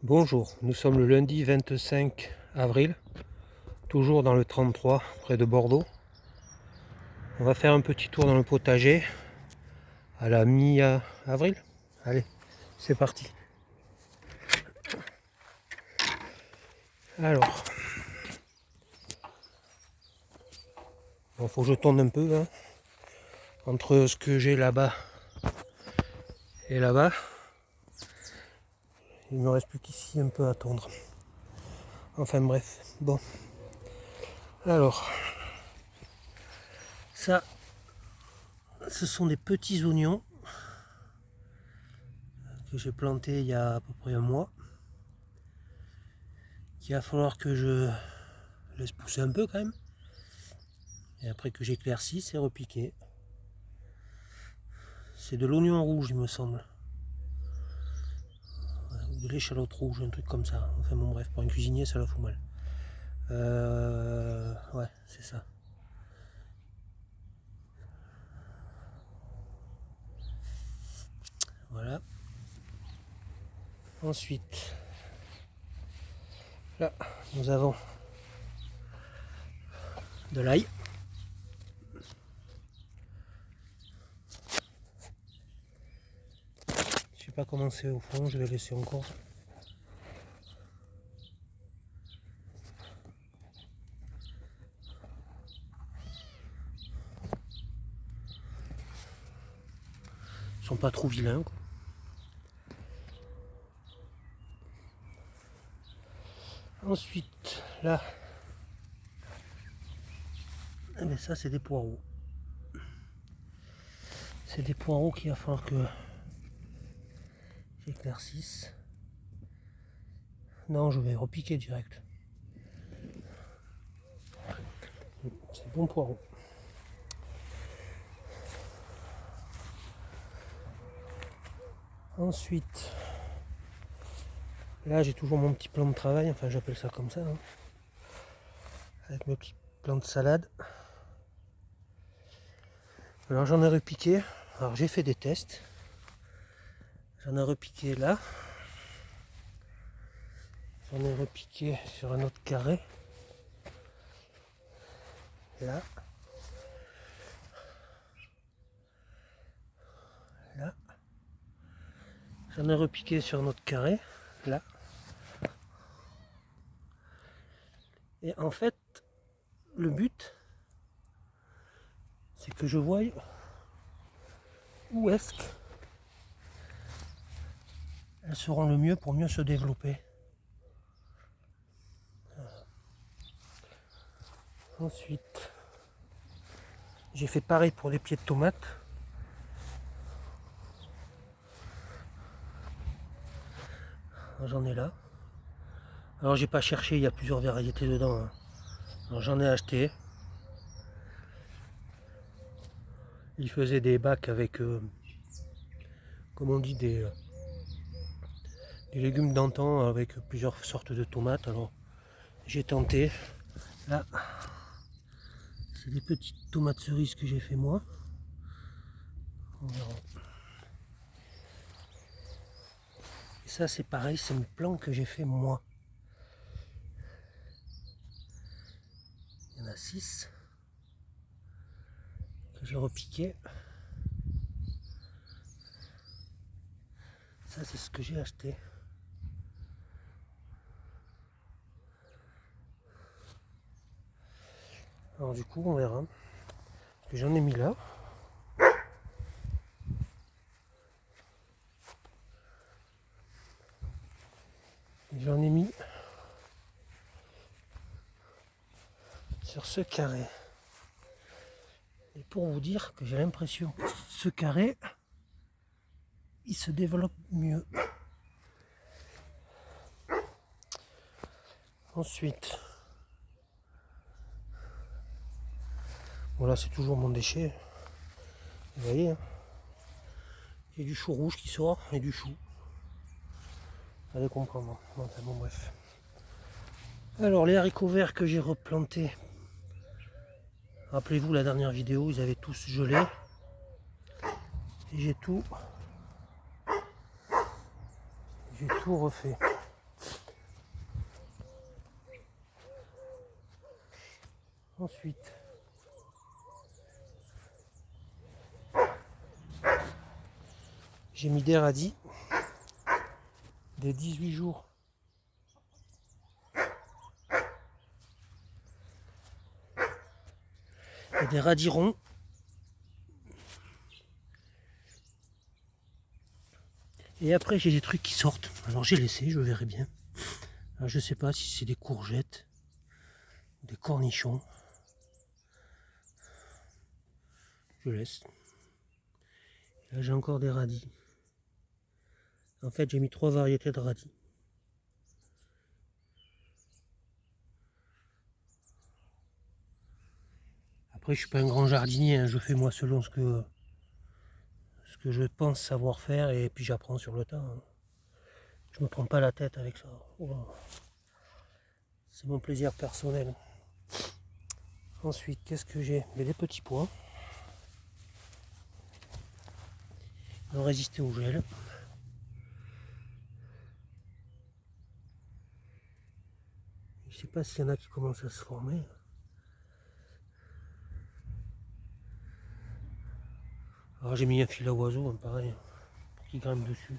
Bonjour, nous sommes le lundi 25 avril, toujours dans le 33, près de Bordeaux. On va faire un petit tour dans le potager à la mi-avril. Allez, c'est parti. Alors, il faut que je tourne un peu, hein, entre ce que j'ai là-bas et là-bas. Il ne me reste plus qu'ici un peu à tondre. Enfin bref, bon. Alors, ça, ce sont des petits oignons que j'ai plantés il y a à peu près un mois. Qu'il va falloir que je laisse pousser un peu quand même. Et après que j'éclaircisse et repiquer. C'est de l'oignon rouge, il me semble. Ou de l'échalote rouge, un truc comme ça. Enfin bon bref, pour un cuisinier ça la fout mal. Ouais, c'est ça. Voilà. Ensuite, là, nous avons de l'ail. Je sais pas comment c'est au fond, je vais laisser encore. Ils sont pas trop vilains, quoi. Ensuite, là, eh bien ça c'est des poireaux. C'est des poireaux qu'il va falloir que j'éclaircisse. Non, je vais repiquer direct. C'est bon poireau. Ensuite, là j'ai toujours mon petit plan de travail, enfin j'appelle ça comme ça, hein, avec mes petits plans de salade. Alors j'en ai repiqué, alors j'ai fait des tests. J'en ai repiqué là. J'en ai repiqué sur un autre carré. Là. Là. J'en ai repiqué sur un autre carré. Là. Et en fait, le but, c'est que je voie où est-ce qu'elles seront le mieux pour mieux se développer. Ensuite, j'ai fait pareil pour les pieds de tomates. J'en ai là. Alors j'ai pas cherché, il y a plusieurs variétés dedans, hein. Alors j'en ai acheté. Ils faisaient des bacs avec, comme on dit, des légumes d'antan avec plusieurs sortes de tomates. Alors j'ai tenté. Là, c'est des petites tomates cerises que j'ai fait moi. On verra. Et ça c'est pareil, c'est un plan que j'ai fait moi. Il y en a 6 que j'ai repiqué. Ça c'est ce que j'ai acheté. Alors du coup on verra. Parce que j'en ai mis là. Et j'en ai mis sur ce carré. Et pour vous dire que j'ai l'impression que ce carré, il se développe mieux. Ensuite, voilà, c'est toujours mon déchet. Vous voyez, hein, il y a du chou rouge qui sort et du chou. Allez comprendre. Enfin, bon bref. Alors les haricots verts que j'ai replantés, rappelez-vous la dernière vidéo, ils avaient tous gelé. Et j'ai tout refait. Ensuite, j'ai mis des radis, des 18 jours. Et des radis ronds. Et après j'ai des trucs qui sortent. Alors j'ai laissé, je verrai bien. Alors, je sais pas si c'est des courgettes, des cornichons. Je laisse. Là j'ai encore des radis. En fait j'ai mis 3 variétés de radis. Après je suis pas un grand jardinier, hein. Je fais moi selon ce que je pense savoir faire et puis j'apprends sur le tas. Hein. Je me prends pas la tête avec ça. Oh. C'est mon plaisir personnel. Ensuite, qu'est-ce que j'ai? Des petits pois. Ils ont résisté au gel. Je sais pas s'il y en a qui commencent à se former. Alors j'ai mis un fil à oiseau, hein, pareil, pour qu'ils grimpent dessus.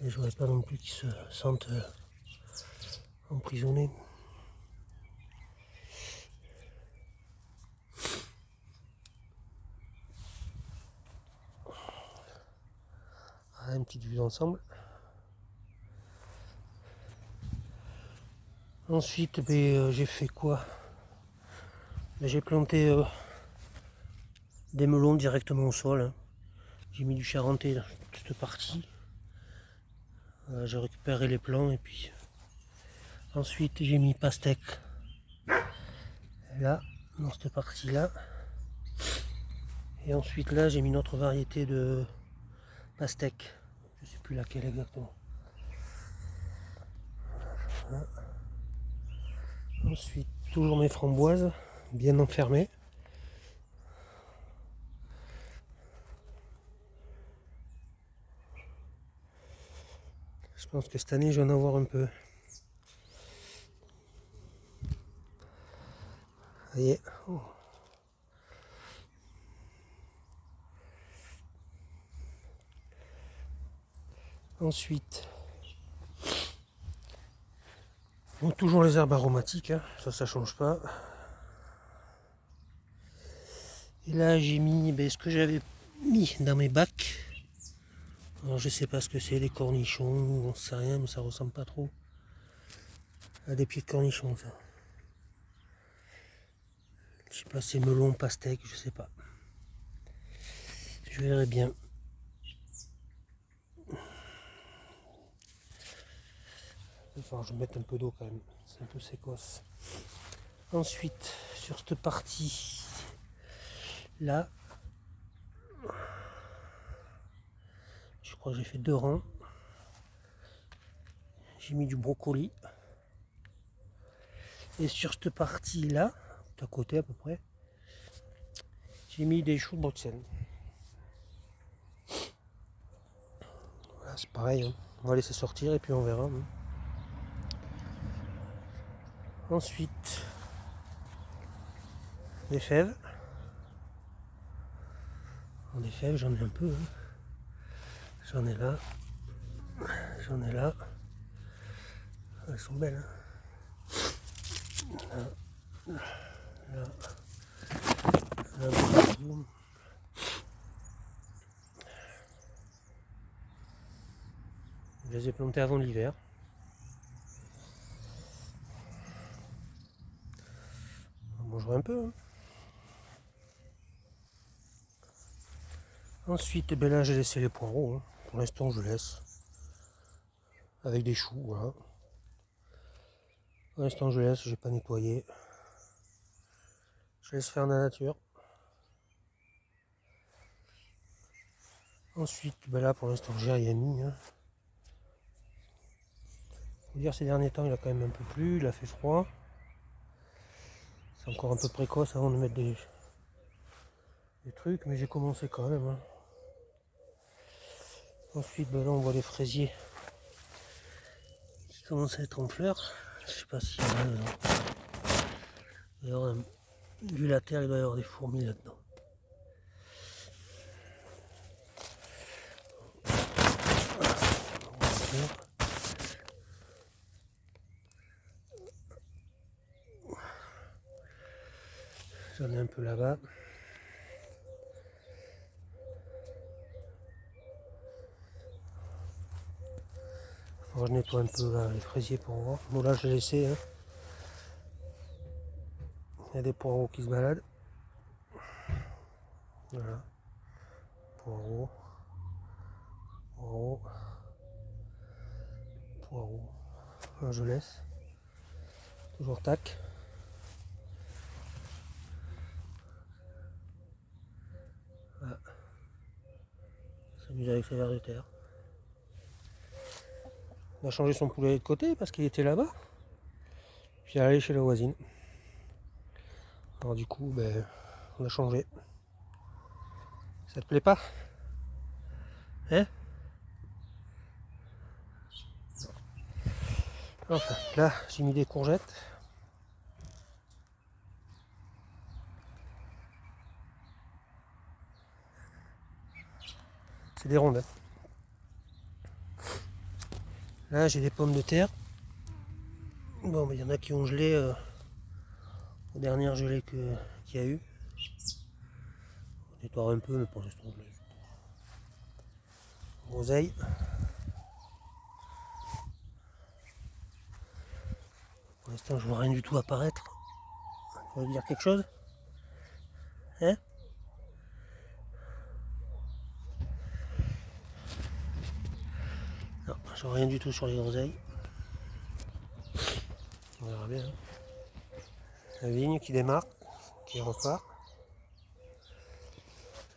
Et je voudrais pas non plus qu'ils se sentent emprisonnés. Ah, une petite vue d'ensemble. Ensuite, j'ai fait quoi? J'ai planté des melons directement au sol. Hein. J'ai mis du charentais dans cette partie. J'ai récupéré les plants et puis ensuite j'ai mis pastèque là, dans cette partie là. Et ensuite là j'ai mis une autre variété de pastèque. Je sais plus laquelle exactement. Voilà. Ensuite toujours mes framboises bien enfermées. Je pense que cette année je vais en avoir un peu. Ça y est. Oh. Ensuite, bon, toujours les herbes aromatiques, hein. Ça change pas. Et là j'ai mis ce que j'avais mis dans mes bacs. Alors je sais pas ce que c'est, des cornichons, on sait rien, mais ça ressemble pas trop à des pieds de cornichons ça. Je sais pas, c'est melon, pastèque, je sais pas. Je verrai bien. Il va falloir que je mette un peu d'eau quand même, c'est un peu sécosse. Ensuite, sur cette partie là, je crois que j'ai fait 2 rangs. J'ai mis du brocoli. Et sur cette partie là, à côté à peu près, j'ai mis des choux de Bruxelles. Voilà, c'est pareil, hein. On va laisser sortir et puis on verra. Hein. Ensuite, les fèves. Les fèves, j'en ai un peu. Hein. J'en ai là. J'en ai là. Elles sont belles. Hein. Là. Là. Là, partout. Je les ai plantées avant l'hiver. On mangera un peu. Hein. Ensuite, là j'ai laissé les poireaux. Hein. Pour l'instant, je laisse. Avec des choux, voilà. Pour l'instant, je laisse, j'ai pas nettoyé. Je laisse faire la nature. Ensuite, là pour l'instant, j'ai rien mis. Hein. Faut dire, ces derniers temps, il a quand même un peu plu, il a fait froid. C'est encore un peu précoce avant de mettre des trucs, mais j'ai commencé quand même. Hein. Ensuite, là on voit les fraisiers qui commencent à être en fleurs. Je sais pas si D'ailleurs, vu la terre, il doit y avoir des fourmis là-dedans. J'en ai un peu là-bas. Alors, je nettoie un peu là, les fraisiers pour voir. Bon là je l'ai laissé. Hein. Il y a des poireaux qui se baladent. Voilà. Poireaux. Poireaux. Poireaux. Là, je laisse. Toujours tac. Voilà. S'amuse avec ses vers de terre. On a changé son poulet de côté parce qu'il était là-bas. Puis il est allé chez la voisine. Alors du coup, ben, on a changé. Ça te plaît pas? Hein? Enfin, là, j'ai mis des courgettes. C'est des rondes. Là, j'ai des pommes de terre. Bon, il y en a qui ont gelé aux dernières gelées qu'il y a eu. On nettoie un peu, mais pour l'instant, je laisse. Groseille. Pour l'instant, je vois rien du tout apparaître. Tu veux dire quelque chose? Hein? Non, je vois rien du tout sur les groseilles. On verra bien. Hein. La vigne qui démarre, qui repart.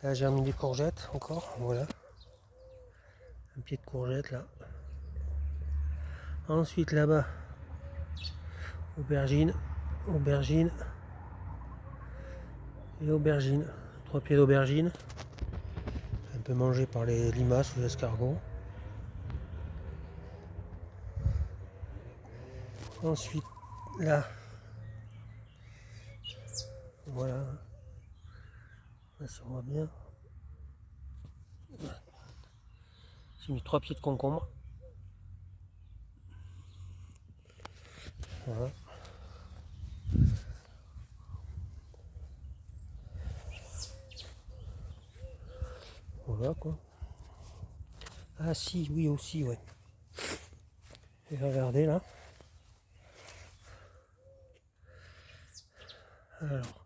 Là, j'ai remis des courgettes encore. Voilà. Un pied de courgette là. Ensuite, là-bas, aubergine, aubergine et aubergine. 3 pieds d'aubergine. Un peu mangé par les limaces ou les escargots. Ensuite, là, voilà. Là, ça voit bien. J'ai mis 3 pieds de concombre. Voilà. Voilà quoi. Ah si, oui aussi, ouais. Et regardez là. Alors.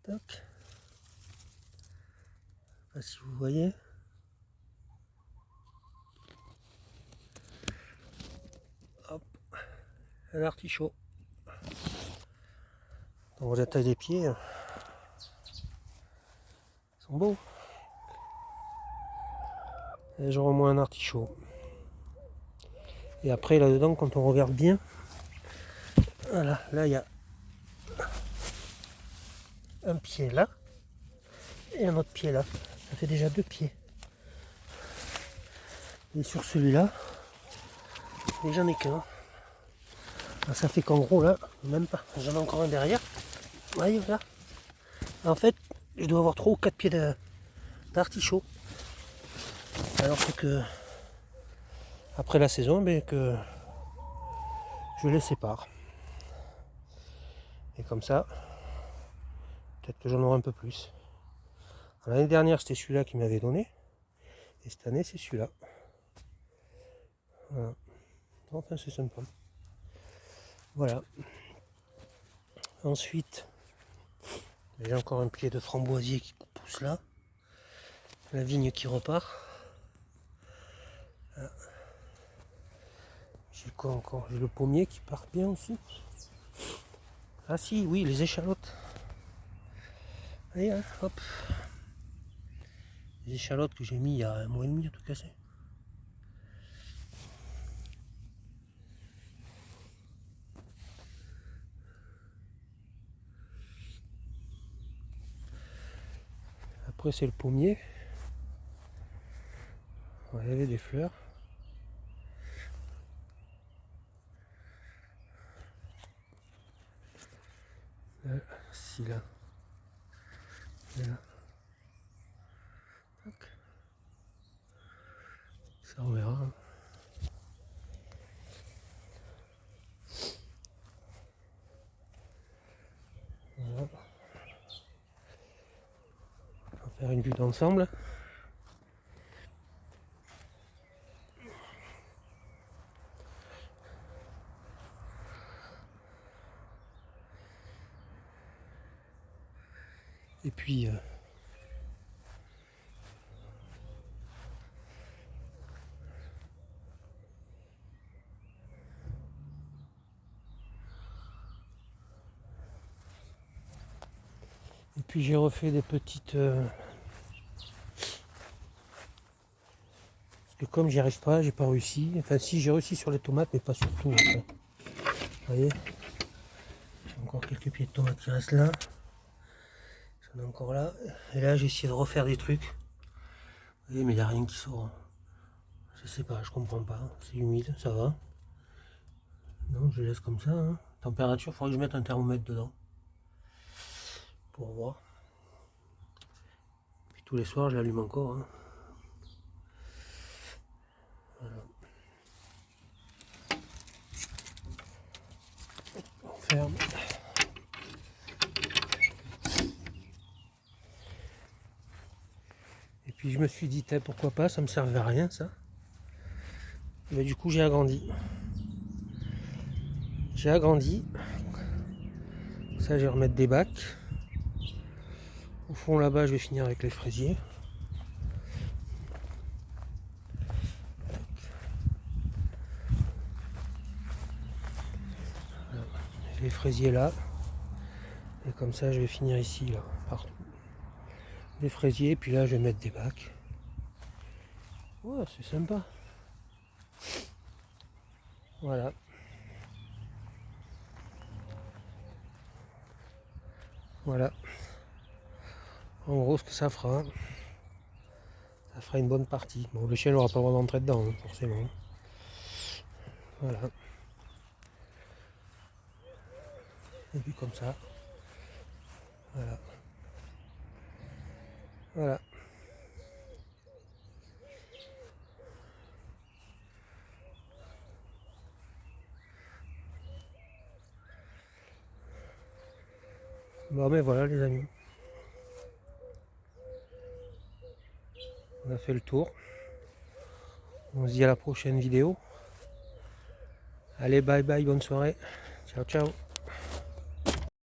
Tac. Je sais pas si vous voyez. Hop. Un artichaut. Donc la taille des pieds. Ils sont beaux. Et j'aurai au moins un artichaut. Et après là-dedans, quand on regarde bien, voilà, là il y a un pied là et un autre pied là. Ça fait déjà 2 pieds. Et sur celui-là, j'en ai qu'un. Ça fait qu'en gros là, même pas. J'en ai encore un derrière. Voyez là. En fait, je dois avoir 3 ou 4 pieds d'artichaut. Alors c'est que après la saison, mais que je les sépare. Et comme ça, peut-être que j'en aurai un peu plus. L'année dernière, c'était celui-là qui m'avait donné. Et cette année, c'est celui-là. Voilà. Enfin, c'est sympa. Voilà. Ensuite, j'ai encore un pied de framboisier qui pousse là. La vigne qui repart. J'ai quoi encore? J'ai le pommier qui part bien aussi. Ah si, oui, les échalotes. Allez, hein, hop. Les échalotes que j'ai mis il y a 1 mois et demi à tout casser. Après c'est le pommier. Ouais, il y avait des fleurs. ici là. Et là. Tac. Ça on verra. Voilà. On va faire une vue d'ensemble. Et puis j'ai refait des petites parce que comme j'y arrive pas, j'ai pas réussi. Enfin si, j'ai réussi sur les tomates, mais pas sur tout. Vous voyez, j'ai encore quelques pieds de tomates qui restent là. J'en ai encore là. Et là j'ai essayé de refaire des trucs. Vous voyez, mais il n'y a rien qui sort. Je sais pas, je comprends pas. C'est humide, ça va. Non, je laisse comme ça. Hein. Température, il faudrait que je mette un thermomètre dedans. Pour voir. Puis tous les soirs, je l'allume encore. Hein. Voilà. On ferme. Et puis je me suis dit, pourquoi pas, ça me servait à rien ça. Mais du coup, j'ai agrandi. J'ai agrandi. Ça, je vais remettre des bacs. Au fond, là-bas, je vais finir avec les fraisiers. Voilà. J'ai les fraisiers là. Et comme ça, je vais finir ici, là, partout. Des fraisiers, puis là, je vais mettre des bacs. Ouais, c'est sympa. Voilà. Voilà. En gros, ce que ça fera une bonne partie. Bon, le chien n'aura pas le droit d'entrer dedans, hein, forcément. Voilà. Et puis comme ça. Voilà. Voilà. Bon, mais voilà les amis. On a fait le tour. On se dit à la prochaine vidéo. Allez, bye bye, bonne soirée. Ciao, ciao.